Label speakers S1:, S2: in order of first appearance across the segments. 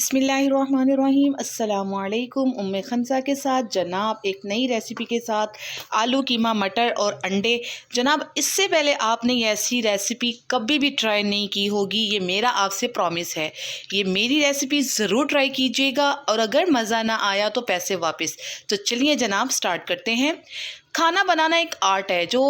S1: बिस्मिल्लाहिर्रहमानिर्रहीम। अस्सलामुअलैकुम। उम्मे खनसा के साथ जनाब एक नई रेसिपी के साथ आलू कीमा मटर और अंडे। जनाब इससे पहले आपने ये ऐसी रेसिपी कभी भी ट्राई नहीं की होगी, ये मेरा आपसे प्रॉमिस है। ये मेरी रेसिपी ज़रूर ट्राई कीजिएगा और अगर मज़ा ना आया तो पैसे वापस। तो चलिए जनाब स्टार्ट करते हैं। खाना बनाना एक आर्ट है जो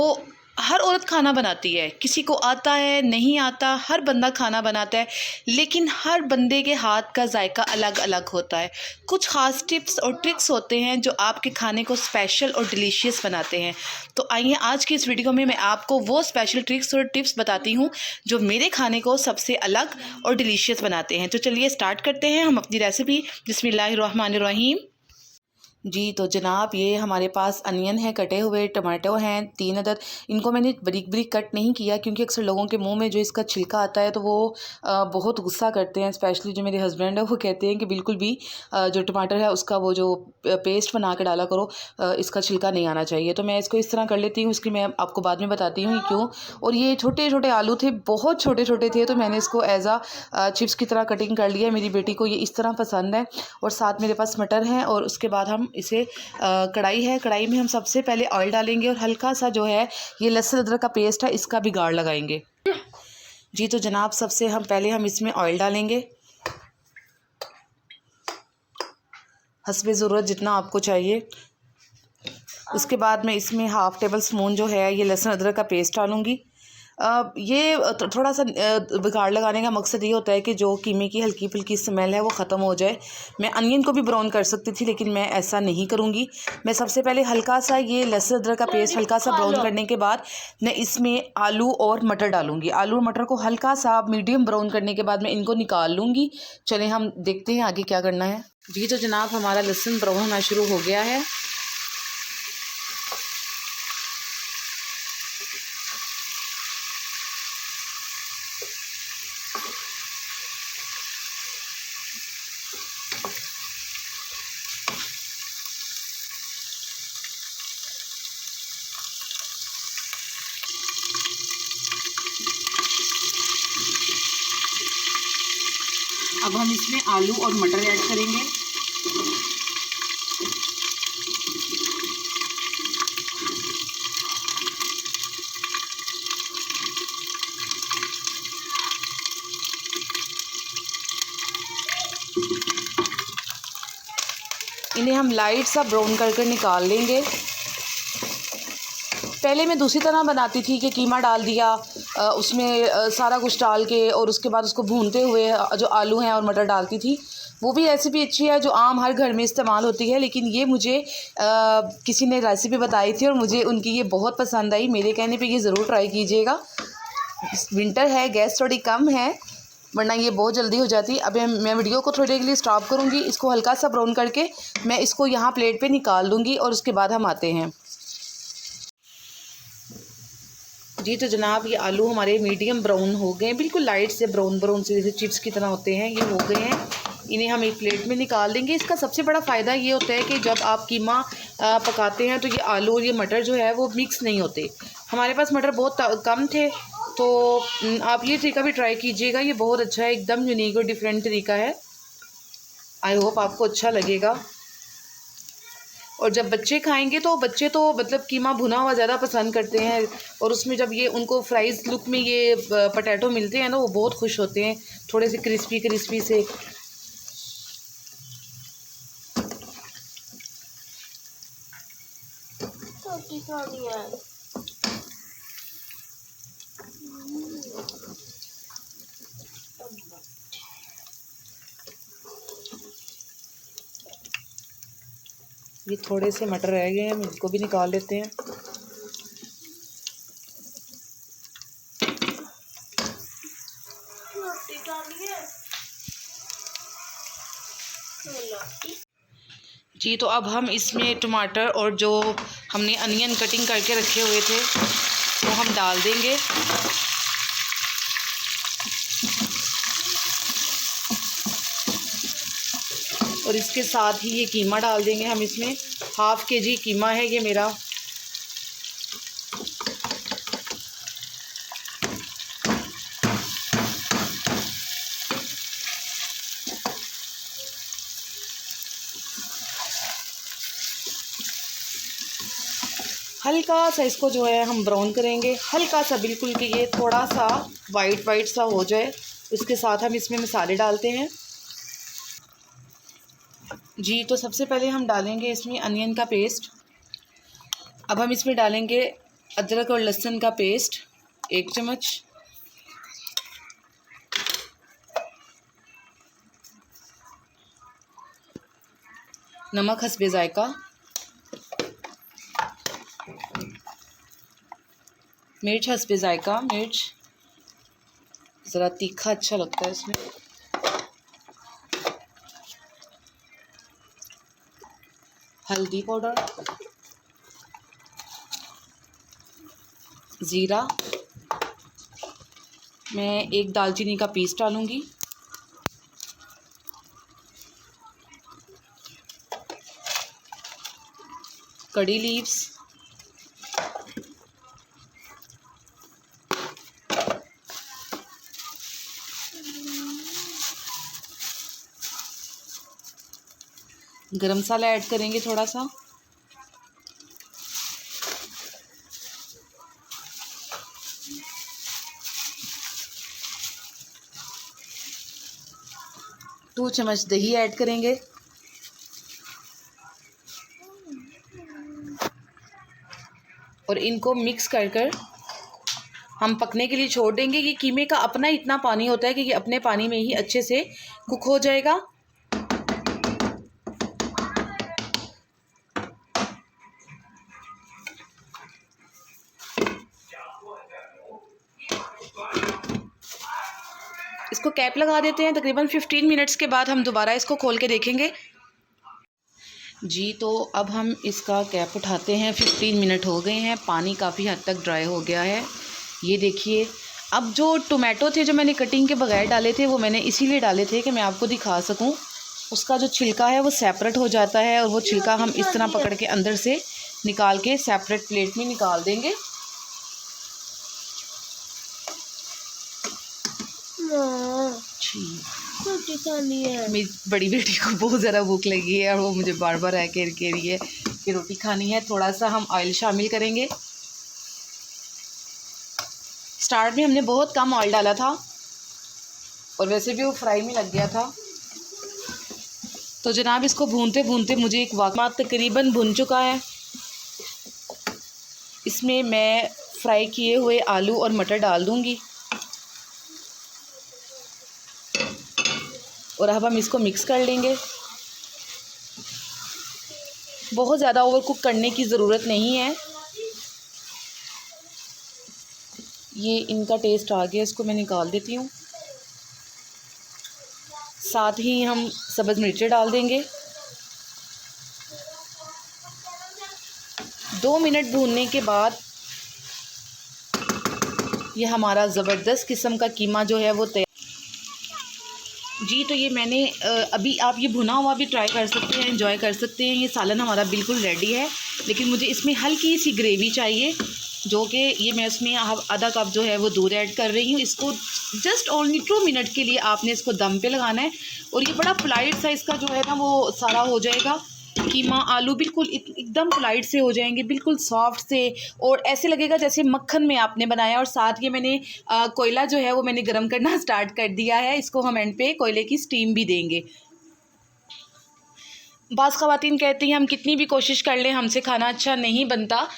S1: हर औरत खाना बनाती है। किसी को आता है नहीं आता, हर बंदा खाना बनाता है, लेकिन हर बंदे के हाथ का जायका अलग अलग होता है। कुछ ख़ास टिप्स और ट्रिक्स होते हैं जो आपके खाने को स्पेशल और डिलीशियस बनाते हैं। तो आइए आज की इस वीडियो में मैं आपको वो स्पेशल ट्रिक्स और टिप्स बताती हूँ जो मेरे खाने को सबसे अलग और डिलीशियस बनाते हैं। तो चलिए स्टार्ट करते हैं हम अपनी रेसिपी। बिस्मिल्लाहिर्रहमानिर्रहीम। जी तो जनाब ये हमारे पास अनियन है, कटे हुए टमाटो हैं 3 अदद। इनको मैंने बारीक बारीक कट नहीं किया क्योंकि अक्सर लोगों के मुंह में जो इसका छिलका आता है तो वो बहुत गुस्सा करते हैं। स्पेशली जो मेरे हस्बैंड है वो कहते हैं कि बिल्कुल भी जो टमाटर है उसका वो जो पेस्ट बना के डाला करो, इसका छिलका नहीं आना चाहिए। तो मैं इसको इस तरह कर लेती हूँ, इसकी मैं आपको बाद में बताती हूँ क्यों। और ये छोटे छोटे आलू थे, बहुत छोटे छोटे थे, तो मैंने इसको एज आ चिप्स की तरह कटिंग कर लिया। मेरी बेटी को ये इस तरह पसंद है। और साथ मेरे पास मटर हैं और उसके बाद हम इसे कढ़ाई है, कढ़ाई में हम सबसे पहले ऑयल डालेंगे और हल्का सा जो है ये लहसुन अदरक का पेस्ट है इसका भी गाढ़ लगाएंगे। जी तो जनाब सबसे हम पहले हम इसमें ऑयल डालेंगे हस्बे ज़रूरत जितना आपको चाहिए। उसके बाद मैं इसमें हाफ़ टेबल स्पून जो है ये लहसुन अदरक का पेस्ट डालूँगी। ये थोड़ा सा बिगाड़ लगाने का मकसद ये होता है कि जो कीमे की हल्की फुल्की स्मेल है वो ख़त्म हो जाए। मैं अनियन को भी ब्राउन कर सकती थी लेकिन मैं ऐसा नहीं करूँगी। मैं सबसे पहले हल्का सा ये लहसुन अदरक का पेस्ट हल्का सा ब्राउन करने के बाद मैं इसमें आलू और मटर डालूँगी। आलू और मटर को हल्का सा मीडियम ब्राउन करने के बाद मैं इनको निकाल लूँगी। चलें हम देखते हैं आगे क्या करना है। जी तो जनाब हमारा लहसुन ब्राउन होना शुरू हो गया है। अब हम इसमें आलू और मटर ऐड करेंगे। इन्हें हम लाइट सा ब्राउन कर निकाल लेंगे। पहले मैं दूसरी तरह बनाती थी कि कीमा डाल दिया, उसमें सारा कुछ डाल के और उसके बाद उसको भूनते हुए जो आलू हैं और मटर डालती थी। वो भी रेसिपी अच्छी है जो आम हर घर में इस्तेमाल होती है, लेकिन ये मुझे किसी ने रेसिपी बताई थी और मुझे उनकी ये बहुत पसंद आई। मेरे कहने पे ये ज़रूर ट्राई कीजिएगा। विंटर है, गैस थोड़ी कम है, वरना ये बहुत जल्दी हो जाती। अब मैं वीडियो को थोड़ी देर के लिए स्टॉप करूँगी। इसको हल्का सा ब्राउन करके मैं इसको यहाँ प्लेट पे निकाल दूँगी और उसके बाद हम आते हैं। जी तो जनाब ये आलू हमारे मीडियम ब्राउन हो गए, बिल्कुल लाइट से ब्राउन ब्राउन से, जैसे चिप्स की तरह होते हैं, ये हो गए हैं। इन्हें हम एक प्लेट में निकाल देंगे। इसका सबसे बड़ा फ़ायदा ये होता है कि जब आप कीमा पकाते हैं तो ये आलू और ये मटर जो है वो मिक्स नहीं होते। हमारे पास मटर बहुत कम थे, तो आप ये तरीका भी ट्राई कीजिएगा। ये बहुत अच्छा है, एकदम यूनिक और डिफरेंट तरीका है। आई होप आपको अच्छा लगेगा। और जब बच्चे खाएंगे तो बच्चे तो मतलब कीमा भुना हुआ ज़्यादा पसंद करते हैं, और उसमें जब ये उनको फ्राइज़ लुक में ये पोटैटो मिलते हैं ना, वो बहुत खुश होते हैं, थोड़े से क्रिस्पी क्रिस्पी से। ये थोड़े से मटर रह गए हैं, हम इसको भी निकाल लेते हैं। जी तो अब हम इसमें टमाटर और जो हमने अनियन कटिंग करके रखे हुए थे वो हम डाल देंगे। और इसके साथ ही ये कीमा डाल देंगे हम इसमें। हाफ़ केजी कीमा है ये मेरा। हल्का सा इसको जो है हम ब्राउन करेंगे, हल्का सा बिल्कुल कि ये थोड़ा सा वाइट वाइट सा हो जाए। उसके साथ हम इसमें मसाले डालते हैं जी। तो सबसे पहले हम डालेंगे इसमें अनियन का पेस्ट। अब हम इसमें डालेंगे अदरक और लहसुन का पेस्ट 1 चम्मच, नमक हस्बे जायका, मिर्च हस्बे जायका, मिर्च ज़रा तीखा अच्छा लगता है इसमें, हल्दी पाउडर, ज़ीरा, मैं 1 दालचीनी का पीस डालूँगी, कड़ी लीव्स, गरम मसाला ऐड करेंगे थोड़ा सा, टू चम्मच दही ऐड करेंगे, और इनको मिक्स कर कर हम पकने के लिए छोड़ देंगे। ये कीमे का अपना इतना पानी होता है कि ये अपने पानी में ही अच्छे से कुक हो जाएगा। इसको कैप लगा देते हैं। तकरीबन 15 मिनट्स के बाद हम दोबारा इसको खोल के देखेंगे जी। तो अब हम इसका कैप उठाते हैं। 15 मिनट हो गए हैं, पानी काफ़ी हद तक ड्राई हो गया है। ये देखिए, अब जो टोमेटो थे जो मैंने कटिंग के बगैर डाले थे वो मैंने इसीलिए डाले थे कि मैं आपको दिखा सकूं। उसका जो छिलका है वो सेपरेट हो जाता है, और वो छिलका हम इस तरह पकड़ के अंदर से निकाल के सेपरेट प्लेट में निकाल देंगे।
S2: रोटी खानी है।
S1: मेरी बड़ी बेटी को बहुत ज़्यादा भूख लगी है और वो मुझे बार बार कह रही है कि रोटी खानी है। थोड़ा सा हम ऑयल शामिल करेंगे। स्टार्ट में हमने बहुत कम ऑयल डाला था और वैसे भी वो फ्राई में लग गया था। तो जनाब इसको भूनते भूनते मुझे एक वाक़ तकरीबन भुन चुका है। इसमें मैं फ्राई किए हुए आलू और मटर डाल दूँगी, और अब हम इसको मिक्स कर लेंगे। बहुत ज़्यादा ओवर कुक करने की ज़रूरत नहीं है। ये इनका टेस्ट आ गया, इसको मैं निकाल देती हूँ। साथ ही हम सब्ज़ मिर्चें डाल देंगे। 2 मिनट भूनने के बाद ये हमारा ज़बरदस्त किस्म का कीमा जो है वो तैयार जी। तो ये मैंने अभी आप ये भुना हुआ भी ट्राई कर सकते हैं, एंजॉय कर सकते हैं। ये सालन हमारा बिल्कुल रेडी है, लेकिन मुझे इसमें हल्की सी ग्रेवी चाहिए, जो कि ये मैं इसमें आधा कप जो है वो दूध ऐड कर रही हूँ। इसको जस्ट ओनली 2 मिनट के लिए आपने इसको दम पे लगाना है, और ये बड़ा पोलाइट सा इसका जो है ना वो सारा हो जाएगा। कीमा आलू बिल्कुल एकदम पोलाइट से हो जाएंगे, बिल्कुल सॉफ्ट से, और ऐसे लगेगा जैसे मक्खन में आपने बनाया। और साथ ये मैंने कोयला जो है वो मैंने गर्म करना स्टार्ट कर दिया है। इसको हम एंड पे कोयले की स्टीम भी देंगे। बाज़ ख़वातीन कहती हैं हम कितनी भी कोशिश कर लें हमसे खाना अच्छा नहीं बनता,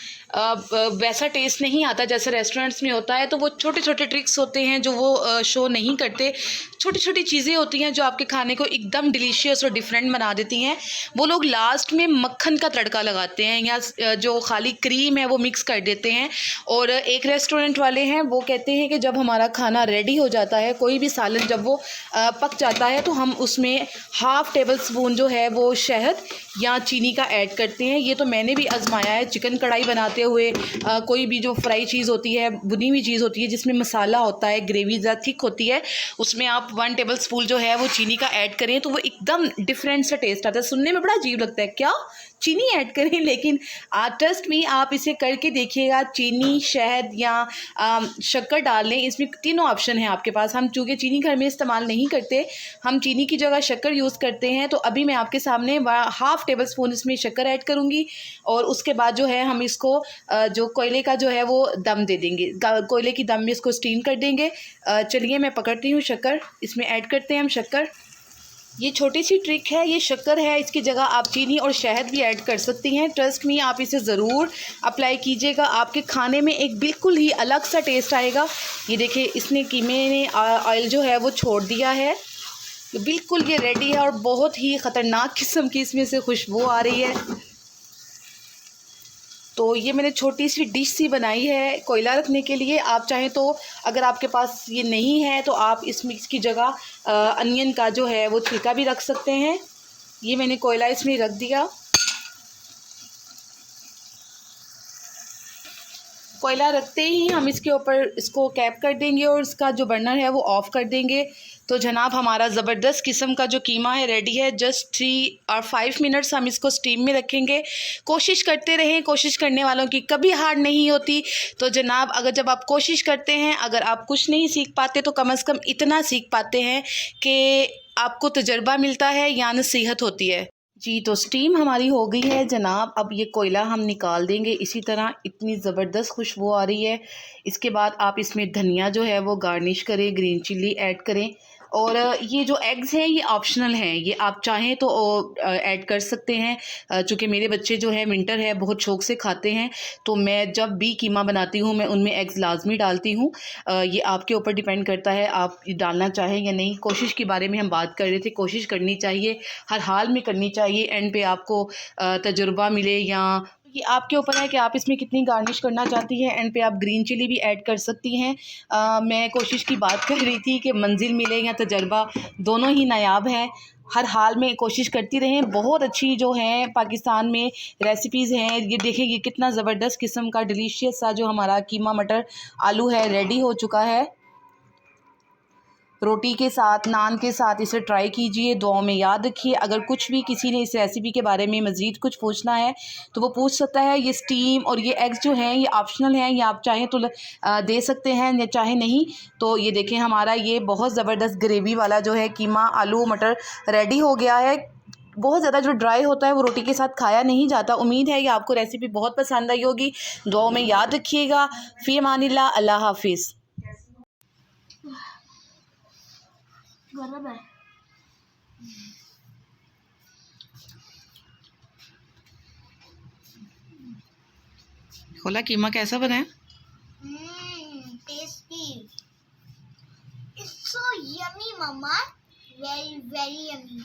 S1: वैसा टेस्ट नहीं आता जैसे रेस्टोरेंट्स में होता है। तो वो छोटे छोटे ट्रिक्स होते हैं जो वो शो नहीं करते। छोटी छोटी चीज़ें होती हैं जो आपके खाने को एकदम डिलीशियस और डिफरेंट बना देती हैं। वो लोग लास्ट में मक्खन का तड़का लगाते हैं, या जो खाली क्रीम है वो मिक्स कर देते हैं। और एक रेस्टोरेंट वाले हैं वो कहते हैं कि जब हमारा खाना रेडी हो जाता है, कोई भी सालन जब वो पक जाता है, तो हम उसमें हाफ़ टेबल स्पून जो है वो शहद या चीनी का ऐड करते हैं। ये तो मैंने भी आजमाया है चिकन कढ़ाई बनाते हुए। कोई भी जो फ्राई चीज़ होती है, भुनी हुई चीज़ होती है जिसमें मसाला होता है, ग्रेवी ज़्यादा थिक होती है, उसमें आप 1 टेबल स्पून जो है वो चीनी का ऐड करें तो वो एकदम डिफरेंट सा टेस्ट आता है। सुनने में बड़ा अजीब लगता है क्या चीनी ऐड करें, लेकिन ट्रस्ट मी आप इसे करके देखिएगा। चीनी, शहद या शक्कर डाल लें, इसमें तीनों ऑप्शन हैं आपके पास। हम चूँकि चीनी घर में इस्तेमाल नहीं करते, हम चीनी की जगह शक्कर यूज़ करते हैं। तो अभी मैं आपके सामने 1/2 टेबल स्पून इसमें शक्कर ऐड करूँगी और उसके बाद जो है हम इसको जो कोयले का जो है वो दम दे देंगे, कोयले की दम में इसको स्टीम कर देंगे। चलिए मैं पकड़ती हूँ शक्कर, इसमें ऐड करते हैं हम शक्कर। ये छोटी सी ट्रिक है, ये शक्कर है, इसकी जगह आप चीनी और शहद भी ऐड कर सकती हैं। ट्रस्ट मी, आप इसे ज़रूर अप्लाई कीजिएगा, आपके खाने में एक बिल्कुल ही अलग सा टेस्ट आएगा। ये देखिए, इसने कीमे ने ऑयल जो है वो छोड़ दिया है, तो बिल्कुल ये रेडी है और बहुत ही ख़तरनाक किस्म की इसमें से खुशबू आ रही है। तो ये मैंने छोटी सी डिश सी बनाई है कोयला रखने के लिए। आप चाहें तो, अगर आपके पास ये नहीं है तो आप इसकी जगह अनियन का जो है वो छिलका भी रख सकते हैं। ये मैंने कोयला इसमें रख दिया। कोयला रखते ही हम इसके ऊपर इसको कैप कर देंगे और इसका जो बर्नर है वो ऑफ़ कर देंगे। तो जनाब हमारा ज़बरदस्त किस्म का जो कीमा है रेडी है। जस्ट 3 और 5 मिनट्स हम इसको स्टीम में रखेंगे। कोशिश करते रहें, कोशिश करने वालों की कभी हार नहीं होती। तो जनाब, अगर जब आप कोशिश करते हैं, अगर आप कुछ नहीं सीख पाते तो कम से कम इतना सीख पाते हैं कि आपको तजर्बा मिलता है या नसीहत होती है। जी, तो स्टीम हमारी हो गई है जनाब। अब ये कोयला हम निकाल देंगे। इसी तरह इतनी ज़बरदस्त खुशबू आ रही है। इसके बाद आप इसमें धनिया जो है वो गार्निश करें, ग्रीन चिल्ली ऐड करें। और ये जो एग्स हैं ये ऑप्शनल हैं, ये आप चाहें तो ऐड कर सकते हैं। चूँकि मेरे बच्चे जो है विंटर है बहुत शौक़ से खाते हैं, तो मैं जब भी कीमा बनाती हूँ मैं उनमें एग्स लाजमी डालती हूँ। ये आपके ऊपर डिपेंड करता है आप ये डालना चाहें या नहीं। कोशिश के बारे में हम बात कर रहे थे, कोशिश करनी चाहिए, हर हाल में करनी चाहिए। एंड पे आपको तजुर्बा मिले या ये आपके ऊपर है कि आप इसमें कितनी गार्निश करना चाहती हैं। एंड पे आप ग्रीन चिली भी ऐड कर सकती हैं। मैं कोशिश की बात कर रही थी कि मंजिल मिले या तजर्बा, दोनों ही नायाब हैं। हर हाल में कोशिश करती रहें। बहुत अच्छी जो हैं पाकिस्तान में रेसिपीज़ हैं। ये देखें, ये कितना ज़बरदस्त किस्म का डिलीशियस सा जो हमारा कीमा मटर आलू है रेडी हो चुका है। रोटी के साथ, नान के साथ इसे ट्राई कीजिए। दुआओं में याद रखिए। अगर कुछ भी किसी ने इस रेसिपी के बारे में मज़ीद कुछ पूछना है तो वो पूछ सकता है। ये स्टीम और ये एग्स जो हैं ये ऑप्शनल हैं, ये आप चाहें तो दे सकते हैं या चाहे नहीं। तो ये देखें, हमारा ये बहुत ज़बरदस्त ग्रेवी वाला जो है कीमा आलू मटर रेडी हो गया है। बहुत ज़्यादा जो ड्राई होता है वो रोटी के साथ खाया नहीं जाता। उम्मीद है कि आपको रेसिपी बहुत पसंद आई होगी। दुआओं में याद रखिएगा। फ़ी अमानिल्लाह, अल्लाह हाफिज़।
S2: गरम है।
S1: खोला, कीमा कैसा बना है?
S2: Tasty. It's so yummy, Mama. Very, very yummy.